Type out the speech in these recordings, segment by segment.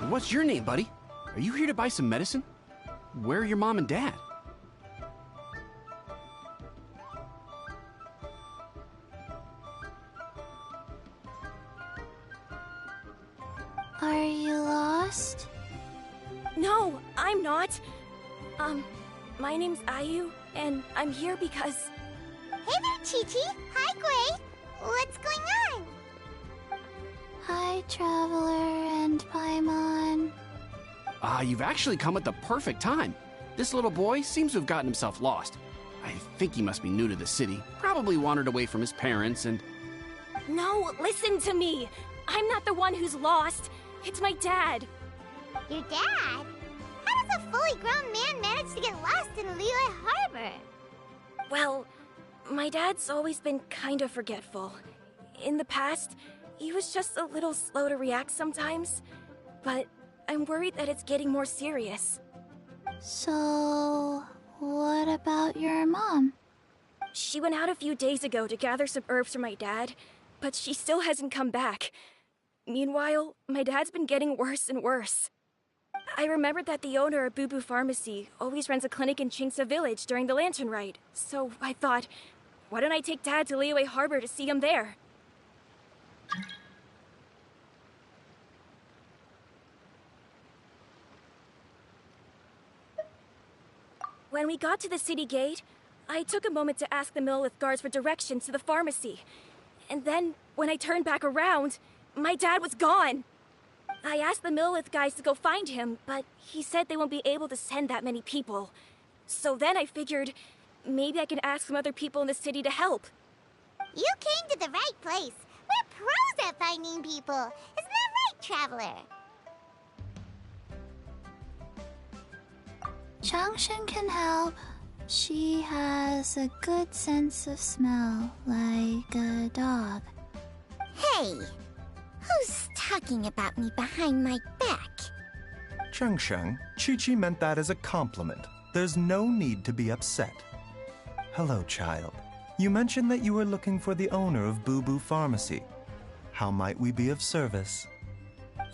What's your name, buddy? Are you here to buy some medicine? Where are your mom and dad? Are you lost? No, I'm not. My name's Ayu, and I'm here because... Hey there, Chi-Chi! Hi, Gui! What's going on? Hi, Traveler and Paimon. You've actually come at the perfect time. This little boy seems to have gotten himself lost. I think he must be new to the city. Probably wandered away from his parents and... No, listen to me! I'm not the one who's lost. It's my dad. Your dad? How does a fully grown man manage to get lost in Liyue Harbor? Well, my dad's always been kind of forgetful. In the past, he was just a little slow to react sometimes. But I'm worried that it's getting more serious. So, what about your mom? She went out a few days ago to gather some herbs for my dad, but she still hasn't come back. Meanwhile, my dad's been getting worse and worse. I remembered that the owner of Boo Boo Pharmacy always runs a clinic in Chingsa Village during the Lantern Rite, so I thought, why don't I take Dad to Liyue Harbor to see him there? When we got to the city gate, I took a moment to ask the Millith guards for directions to the pharmacy. And then, when I turned back around, my dad was gone. I asked the Millith guys to go find him, but he said they won't be able to send that many people. So then I figured, maybe I can ask some other people in the city to help. You came to the right place. We're pros at finding people. Isn't that right, Traveler? Changshan can help. She has a good sense of smell, like a dog. Hey, who's talking about me behind my back? Changsheng, Chi-Chi meant that as a compliment. There's no need to be upset. Hello, child. You mentioned that you were looking for the owner of Boo Boo Pharmacy. How might we be of service?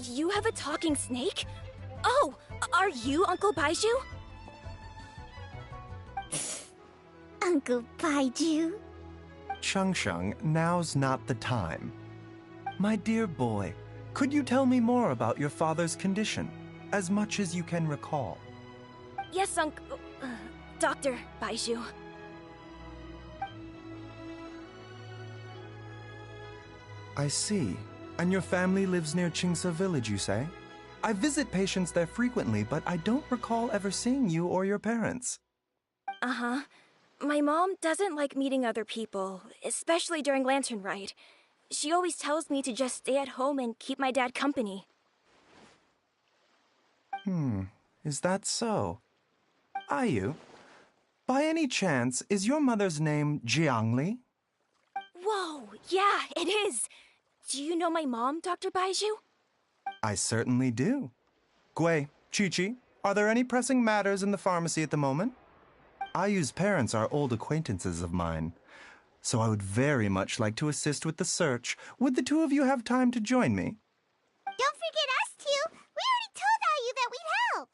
You have a talking snake? Oh, are you Uncle Baiju? Uncle Baiju? Changsheng, now's not the time. My dear boy, could you tell me more about your father's condition, as much as you can recall? Yes, Dr. Baiju. I see. And your family lives near Chingsa Village, you say? I visit patients there frequently, but I don't recall ever seeing you or your parents. Uh-huh. My mom doesn't like meeting other people, especially during Lantern Rite. She always tells me to just stay at home and keep my dad company. Is that so? Ayu, by any chance, is your mother's name Jiangli? Whoa, yeah, it is! Do you know my mom, Dr. Baiju? I certainly do. Gui, Chi-Chi, are there any pressing matters in the pharmacy at the moment? Ayu's parents are old acquaintances of mine, so I would very much like to assist with the search. Would the two of you have time to join me? Don't forget us two! We already told Ayu that we'd help!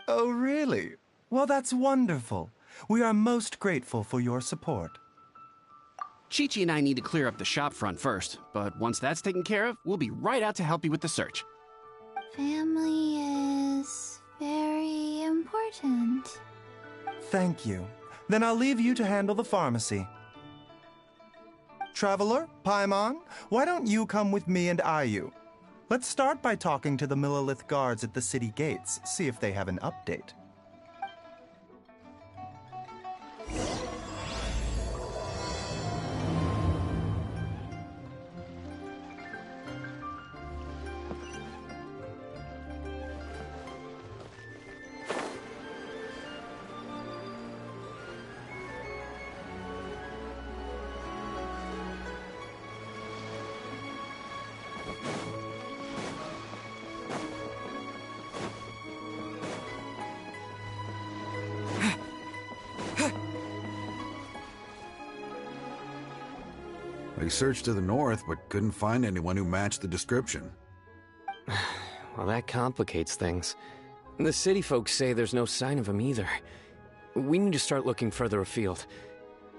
Oh, really? Well, that's wonderful. We are most grateful for your support. Chi-Chi and I need to clear up the shop front first, but once that's taken care of, we'll be right out to help you with the search. Family is very important. Thank you. Then I'll leave you to handle the pharmacy. Traveler, Paimon, why don't you come with me and Ayu? Let's start by talking to the Millilith guards at the city gates, see if they have an update. We searched to the north, but couldn't find anyone who matched the description. Well, that complicates things. The city folks say there's no sign of him either. We need to start looking further afield.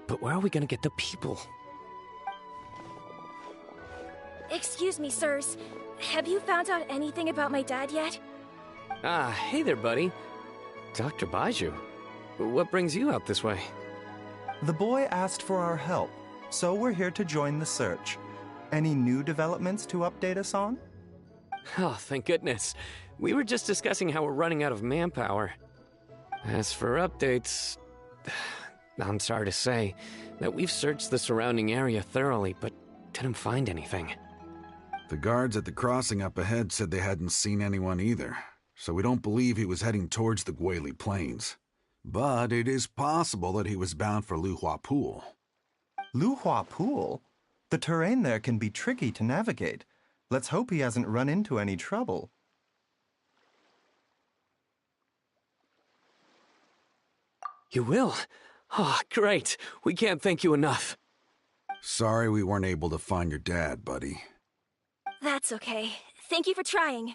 But where are we gonna get the people? Excuse me, sirs. Have you found out anything about my dad yet? Ah, hey there, buddy. Dr. Baiju. What brings you out this way? The boy asked for our help, so we're here to join the search. Any new developments to update us on? Oh, thank goodness. We were just discussing how we're running out of manpower. As for updates, I'm sorry to say that we've searched the surrounding area thoroughly, but didn't find anything. The guards at the crossing up ahead said they hadn't seen anyone either, so we don't believe he was heading towards the Guili Plains. But it is possible that he was bound for Luhua Pool. Luhua Pool? The terrain there can be tricky to navigate. Let's hope he hasn't run into any trouble. You will? Oh, great. We can't thank you enough. Sorry we weren't able to find your dad, buddy. That's okay. Thank you for trying.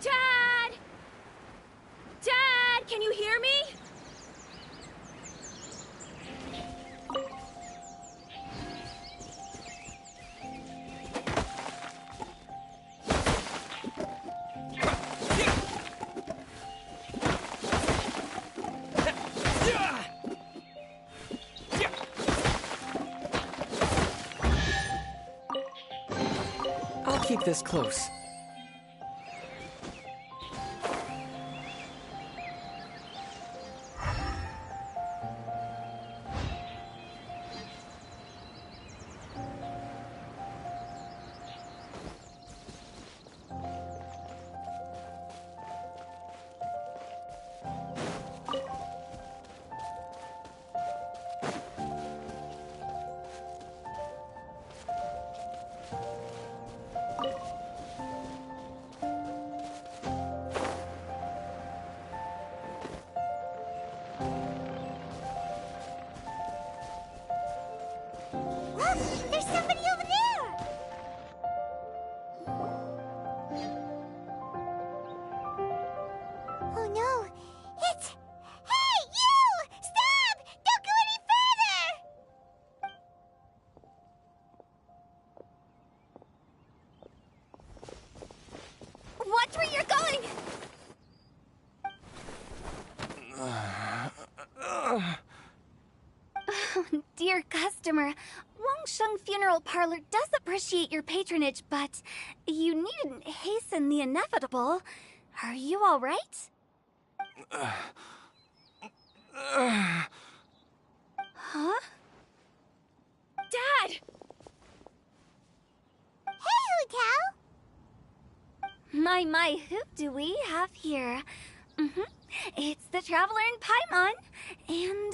Dad! Dad, can you hear me? I'll keep this close. Look! There's somebody over there! Oh no! It's... Hey, you! Stop! Don't go any further! Watch where you're going! Dear customer, Wangsheng Funeral Parlor does appreciate your patronage, but you needn't hasten the inevitable. Are you all right? Huh? Dad! Tao? My, who do we have here? It's the Traveler in Paimon, and...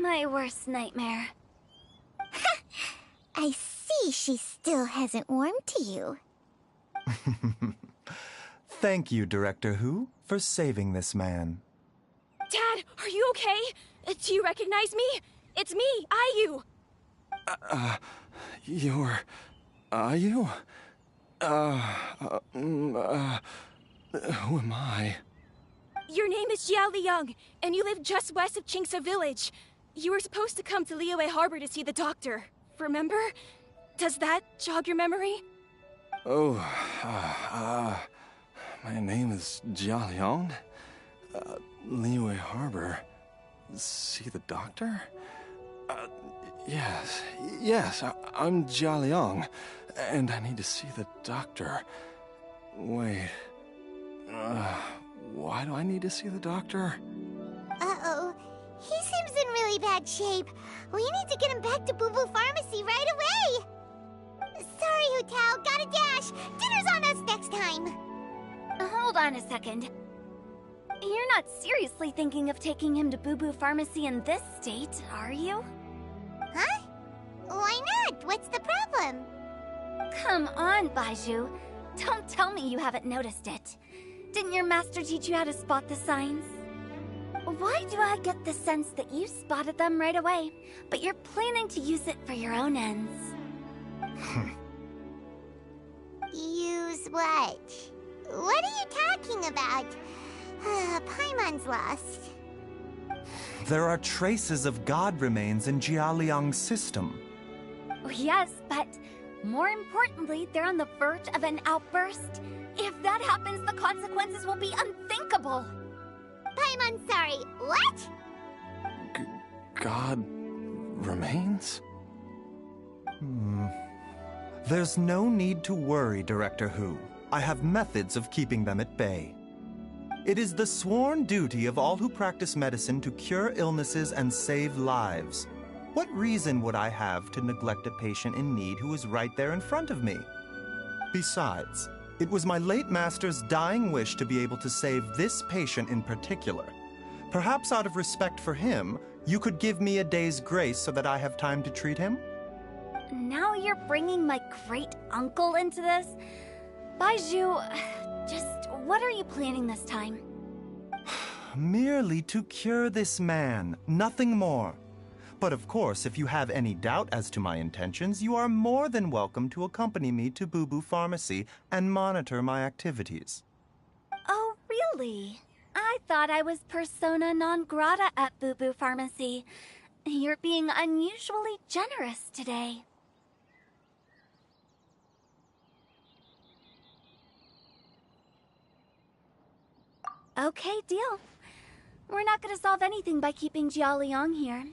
my worst nightmare. I see she still hasn't warmed to you. Thank you, Director Who, for saving this man. Dad, are you okay? Do you recognize me? It's me, Ayu. You're... Are you? Who am I? Your name is Jiao Liang, and you live just west of Qingse Village. You were supposed to come to Liyue Harbor to see the doctor. Remember? Does that jog your memory? Oh, my name is Jia Liang. Liyue Harbor. See the doctor? Yes, I'm Jia Liang, and I need to see the doctor. Wait, why do I need to see the doctor? Uh-oh. He seems in really bad shape. We need to get him back to Boo Boo Pharmacy right away. Sorry, Hu Tao. Gotta dash. Dinner's on us next time. Hold on a second. You're not seriously thinking of taking him to Boo Boo Pharmacy in this state, are you? Huh? Why not? What's the problem? Come on, Baizhu. Don't tell me you haven't noticed it. Didn't your master teach you how to spot the signs? Why do I get the sense that you spotted them right away, but you're planning to use it for your own ends? Use what? What are you talking about? Paimon's lost. There are traces of god remains in Jia Liang's system. Yes, but more importantly, they're on the verge of an outburst. If that happens, the consequences will be unthinkable. Paimon, sorry. What? God remains? There's no need to worry, Director Who. I have methods of keeping them at bay. It is the sworn duty of all who practice medicine to cure illnesses and save lives. What reason would I have to neglect a patient in need who is right there in front of me? Besides, it was my late master's dying wish to be able to save this patient in particular. Perhaps out of respect for him, you could give me a day's grace so that I have time to treat him? Now you're bringing my great-uncle into this? Baizhu, just what are you planning this time? Merely to cure this man, nothing more. But of course, if you have any doubt as to my intentions, you are more than welcome to accompany me to Boo Boo Pharmacy and monitor my activities. Oh, really? I thought I was persona non grata at Boo Boo Pharmacy. You're being unusually generous today. Okay, deal. We're not gonna solve anything by keeping Jia Liang here.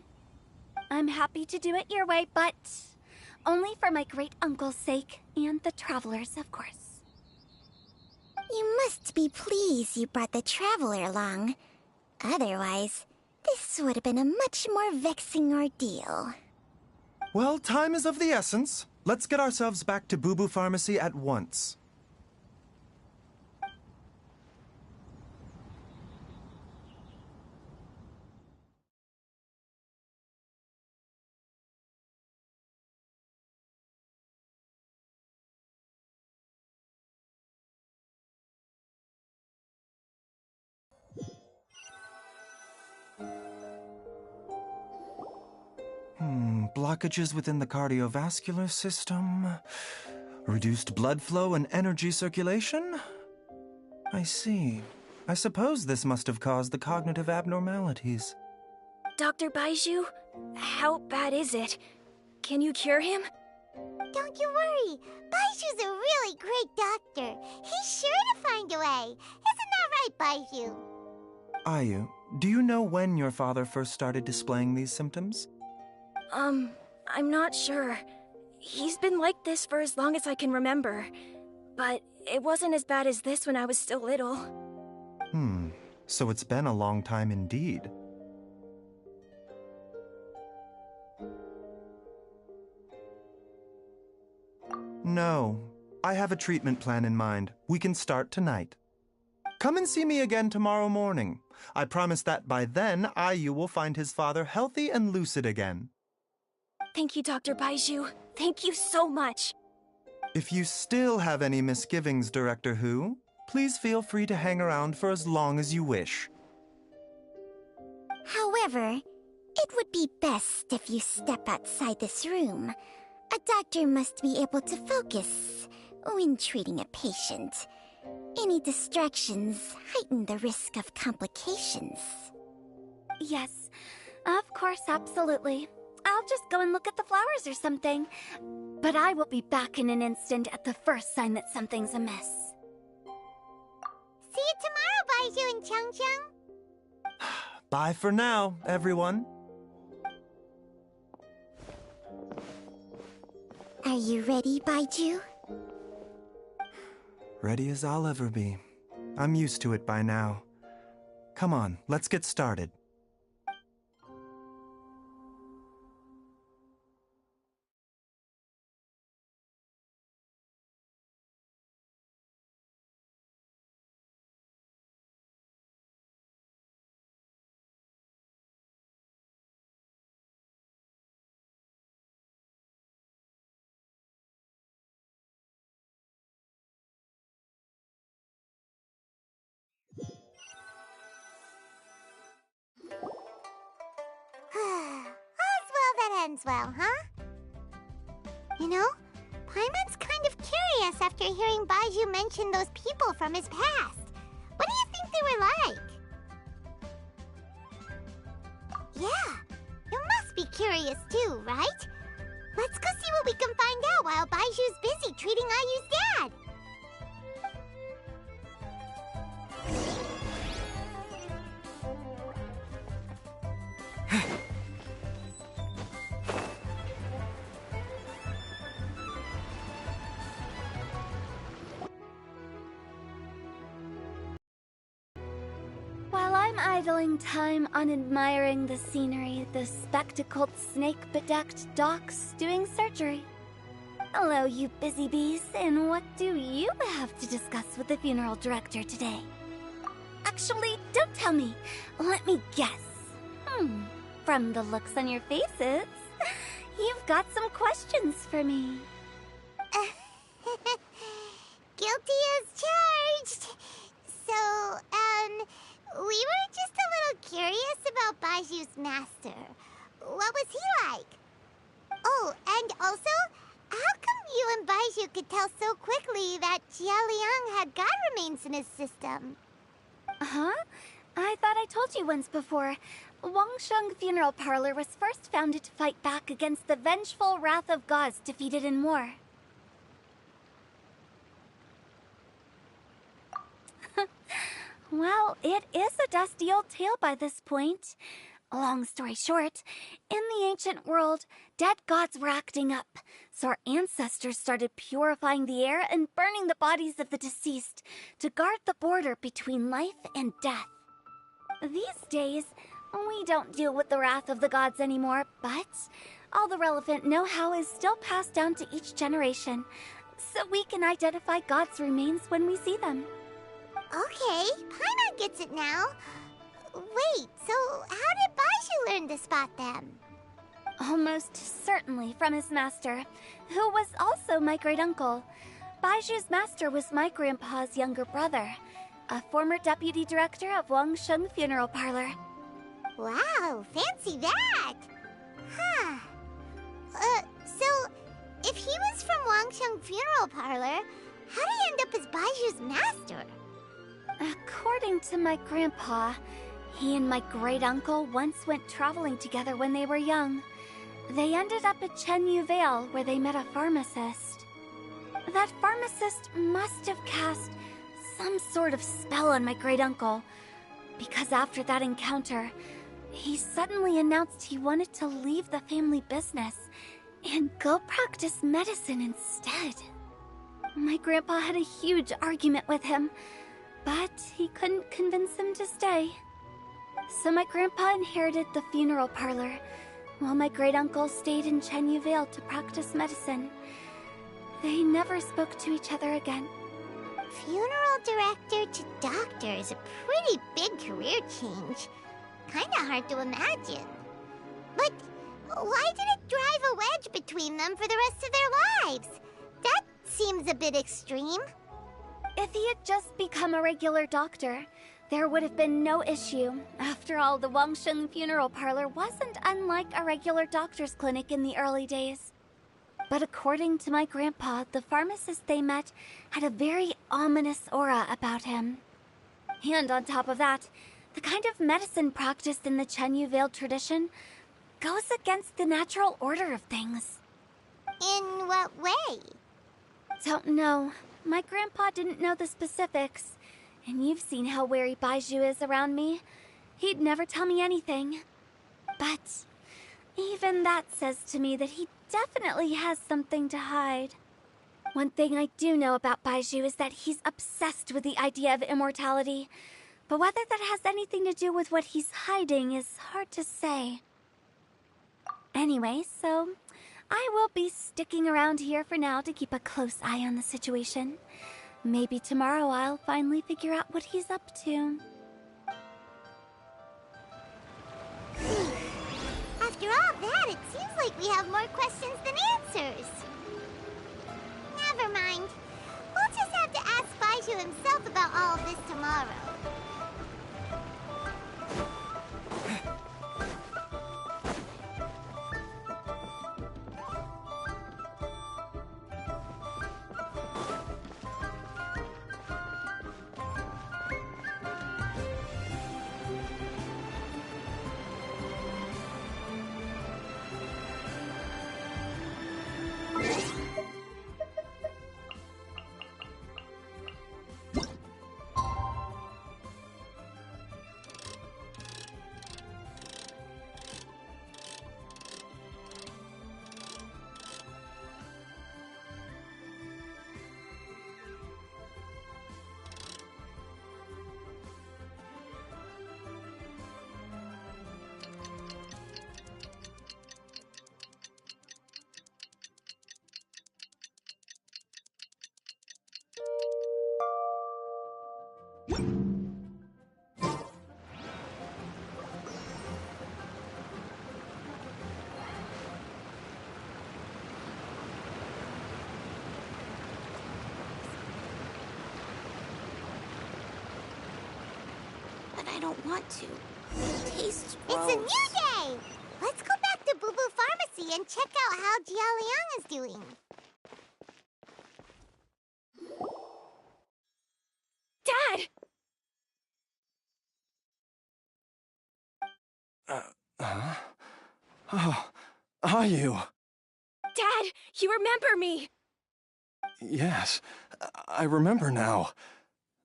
I'm happy to do it your way, but only for my great-uncle's sake, and the Traveler's, of course. You must be pleased you brought the Traveler along. Otherwise, this would have been a much more vexing ordeal. Well, time is of the essence. Let's get ourselves back to Boo Boo Pharmacy at once. Blockages within the cardiovascular system, reduced blood flow and energy circulation? I see. I suppose this must have caused the cognitive abnormalities. Dr. Baizhu, how bad is it? Can you cure him? Don't you worry. Baiju's a really great doctor. He's sure to find a way. Isn't that right, Baizhu? Ayu, do you know when your father first started displaying these symptoms? I'm not sure. He's been like this for as long as I can remember. But it wasn't as bad as this when I was still little. So it's been a long time indeed. No. I have a treatment plan in mind. We can start tonight. Come and see me again tomorrow morning. I promise that by then, Ayu will find his father healthy and lucid again. Thank you, Dr. Baizhu. Thank you so much. If you still have any misgivings, Director Hu, please feel free to hang around for as long as you wish. However, it would be best if you step outside this room. A doctor must be able to focus when treating a patient. Any distractions heighten the risk of complications. Yes, of course, absolutely. I'll just go and look at the flowers or something. But I will be back in an instant at the first sign that something's amiss. See you tomorrow, Baizhu and Changcheng. Bye for now, everyone. Are you ready, Baizhu? Ready as I'll ever be. I'm used to it by now. Come on, let's get started. All's well that ends well, huh? You know, Paimon's kind of curious after hearing Baizhu mention those people from his past. What do you think they were like? Yeah, you must be curious too, right? Let's go see what we can find out while Baizhu's busy treating Ayu's dad. While I'm idling time on admiring the scenery, the spectacled snake-bedecked doc's doing surgery. Hello, you busy bees, and what do you have to discuss with the funeral director today? Actually, don't tell me. Let me guess. From the looks on your faces, you've got some questions for me. Guilty as charged. So, we were just a little curious about Baizhu's master. What was he like? Oh, and also, how come you and Baizhu could tell so quickly that Jia Liang had god remains in his system? Huh? I thought I told you once before. Wangsheng Funeral Parlor was first founded to fight back against the vengeful wrath of gods defeated in war. Well, it is a dusty old tale by this point. Long story short, in the ancient world, dead gods were acting up, so our ancestors started purifying the air and burning the bodies of the deceased to guard the border between life and death. These days, we don't deal with the wrath of the gods anymore, but all the relevant know-how is still passed down to each generation, so we can identify gods' remains when we see them. Okay, Paimon gets it now. Wait, so how did Baizhu learn to spot them? Almost certainly from his master, who was also my great-uncle. Baizhu's master was my grandpa's younger brother, a former deputy director of Wangsheng Funeral Parlor. Wow, fancy that! Huh. So, if he was from Wangsheng Funeral Parlor, how did he end up as Baizhu's master? According to my grandpa, he and my great-uncle once went traveling together when they were young. They ended up at Chenyu Vale, where they met a pharmacist. That pharmacist must have cast some sort of spell on my great-uncle, because after that encounter, he suddenly announced he wanted to leave the family business and go practice medicine instead. My grandpa had a huge argument with him, but he couldn't convince him to stay. So my grandpa inherited the funeral parlor, while my great-uncle stayed in Chenyu Vale to practice medicine. They never spoke to each other again. Funeral director to doctor is a pretty big career change. Kinda hard to imagine. But why did it drive a wedge between them for the rest of their lives? That seems a bit extreme. If he had just become a regular doctor, there would have been no issue. After all, the Wangsheng Funeral Parlor wasn't unlike a regular doctor's clinic in the early days. But according to my grandpa, the pharmacist they met had a very ominous aura about him. And on top of that, the kind of medicine practiced in the Chenyu Vale tradition goes against the natural order of things. In what way? Don't know. My grandpa didn't know the specifics. And you've seen how wary Baizhu is around me. He'd never tell me anything. But even that says to me that he definitely has something to hide. One thing I do know about Baizhu is that he's obsessed with the idea of immortality. But whether that has anything to do with what he's hiding is hard to say. Anyway, so I will be sticking around here for now to keep a close eye on the situation. Maybe tomorrow I'll finally figure out what he's up to. After all that, it seems like we have more questions than answers. Never mind. We'll just have to ask Baizhu himself about all of this tomorrow. But I don't want to. It tastes gross. It's a new day! Let's go back to Boo Boo Pharmacy and check out how Jia Liang is doing. Dad! Oh, are you? Dad, you remember me! Yes, I remember now.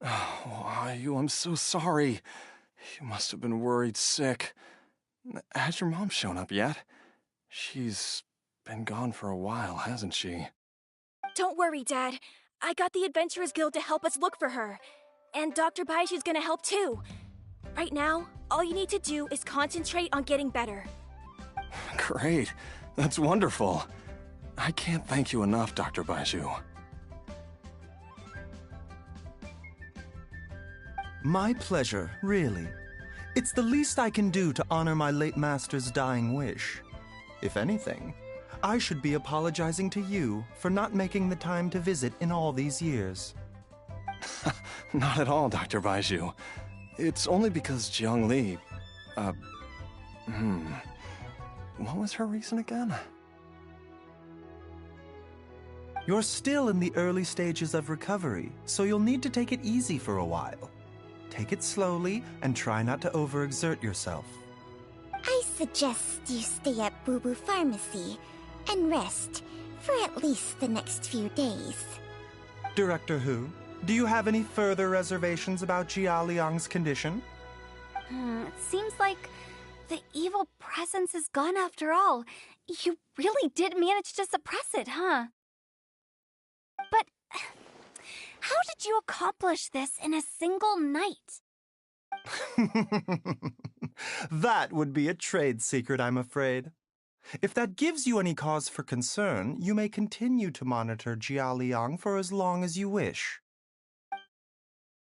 Oh, are you? I'm so sorry. You must have been worried sick. Has your mom shown up yet? She's been gone for a while, hasn't she? Don't worry, Dad. I got the Adventurers Guild to help us look for her. And Dr. Baishu's gonna help too. Right now, all you need to do is concentrate on getting better. Great. That's wonderful. I can't thank you enough, Dr. Baishu. My pleasure, really. It's the least I can do to honor my late master's dying wish. If anything, I should be apologizing to you for not making the time to visit in all these years. Not at all, Dr. Baishu. It's only because Jiang Li... What was her reason again? You're still in the early stages of recovery, so you'll need to take it easy for a while. Take it slowly and try not to overexert yourself. I suggest you stay at Boo Boo Pharmacy and rest for at least the next few days. Director Hu, do you have any further reservations about Jia Liang's condition? It seems like the evil presence is gone after all. You really did manage to suppress it, huh? But how did you accomplish this in a single night? That would be a trade secret, I'm afraid. If that gives you any cause for concern, you may continue to monitor Jialiang for as long as you wish.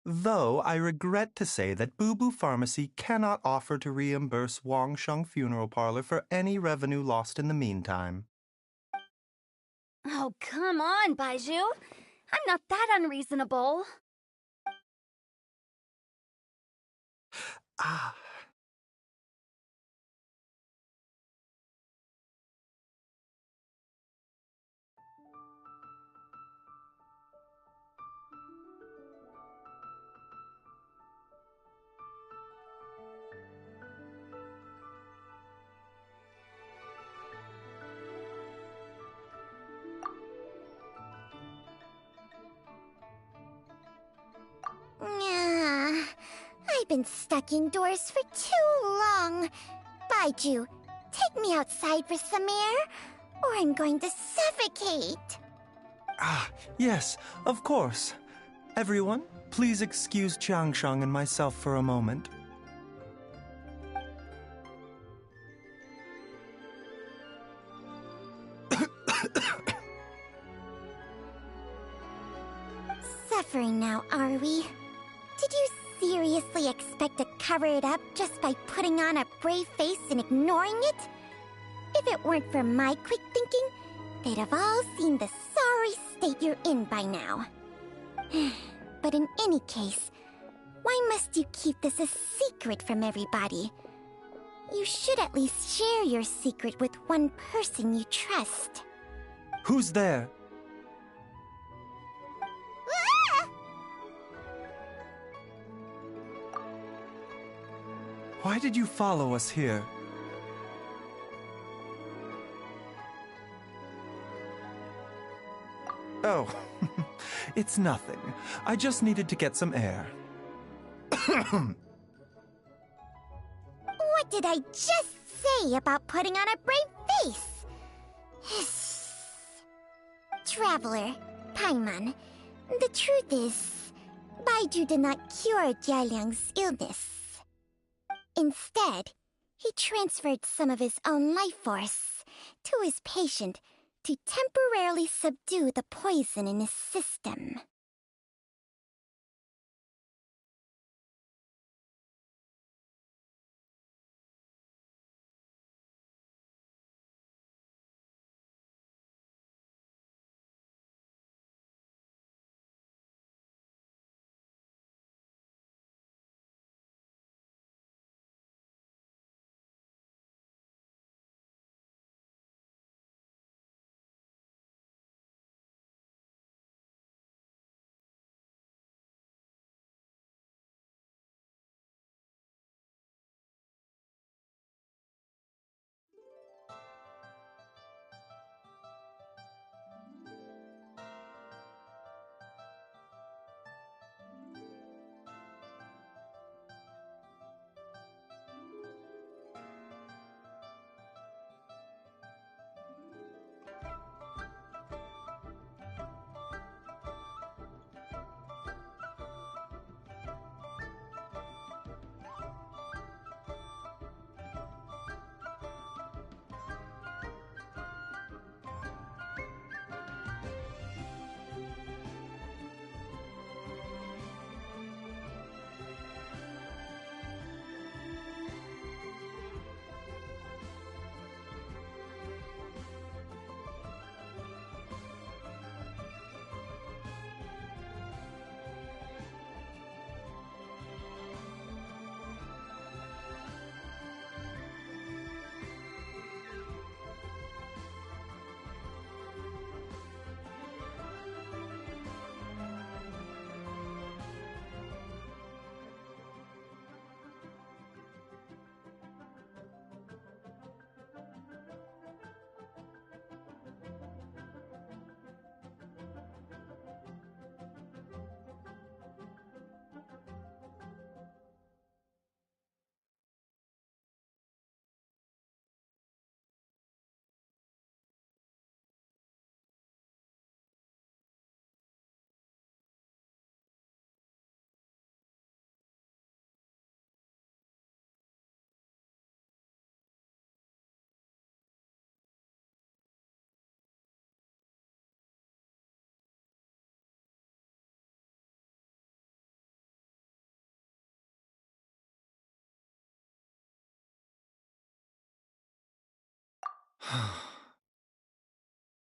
Though I regret to say that Boo Boo Pharmacy cannot offer to reimburse Wangsheng Funeral Parlor for any revenue lost in the meantime. Oh, come on, Baiju. I'm not that unreasonable. Ah. Yeah, I've been stuck indoors for too long. Baiju, take me outside for some air, or I'm going to suffocate. Ah, yes, of course. Everyone, please excuse Chiangsheng and myself for a moment. Suffering now, are we? Did you seriously expect to cover it up just by putting on a brave face and ignoring it? If it weren't for my quick thinking, they'd have all seen the sorry state you're in by now. But in any case, why must you keep this a secret from everybody? You should at least share your secret with one person you trust. Who's there? Ah! Why did you follow us here? Oh, it's nothing. I just needed to get some air. What did I just say about putting on a brave face? Traveler, Paimon, the truth is, Baiju did not cure Jialiang's illness. Instead, he transferred some of his own life force to his patient to temporarily subdue the poison in his system.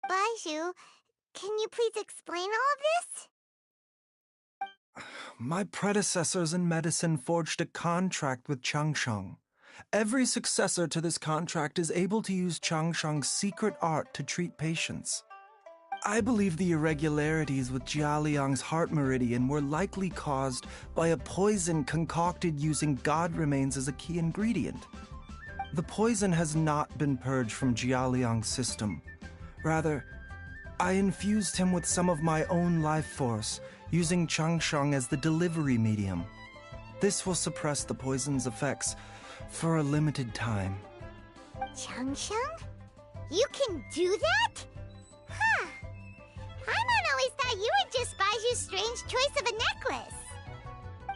Baiju, can you please explain all of this? My predecessors in medicine forged a contract with Changsheng. Every successor to this contract is able to use Changsheng's secret art to treat patients. I believe the irregularities with Jialiang's heart meridian were likely caused by a poison concocted using god remains as a key ingredient. The poison has not been purged from Jialiang's system. Rather, I infused him with some of my own life force, using Changsheng as the delivery medium. This will suppress the poison's effects for a limited time. Changsheng? You can do that? Huh. Paimon always thought you were just Baiju's strange choice of a necklace.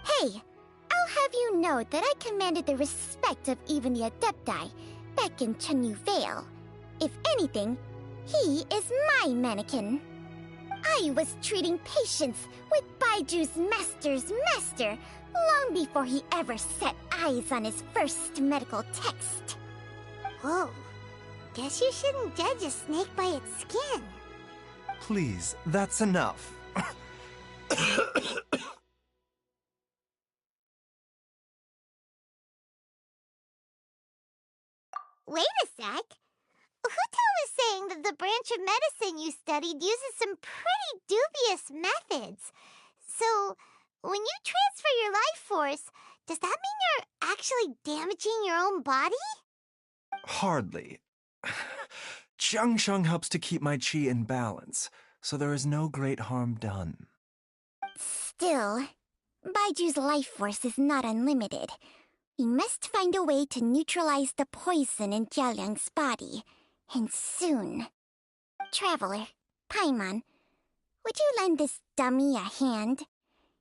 Hey, I'll have you know that I commanded the respect of even the Adepti back in Chenyu Vale. If anything, he is my mannequin. I was treating patients with Baiju's master's master long before he ever set eyes on his first medical text. Whoa. Guess you shouldn't judge a snake by its skin. Please, that's enough. Wait a sec. Huta was saying that the branch of medicine you studied uses some pretty dubious methods. So, when you transfer your life force, does that mean you're actually damaging your own body? Hardly. Changsheng helps to keep my chi in balance, so there is no great harm done. Still, Baiju's life force is not unlimited. We must find a way to neutralize the poison in Jialiang's body, and soon. Traveler, Paimon, would you lend this dummy a hand?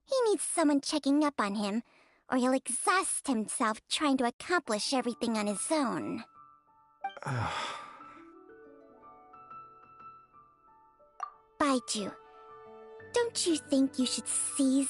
He needs someone checking up on him, or he'll exhaust himself trying to accomplish everything on his own. Baiju, don't you think you should seize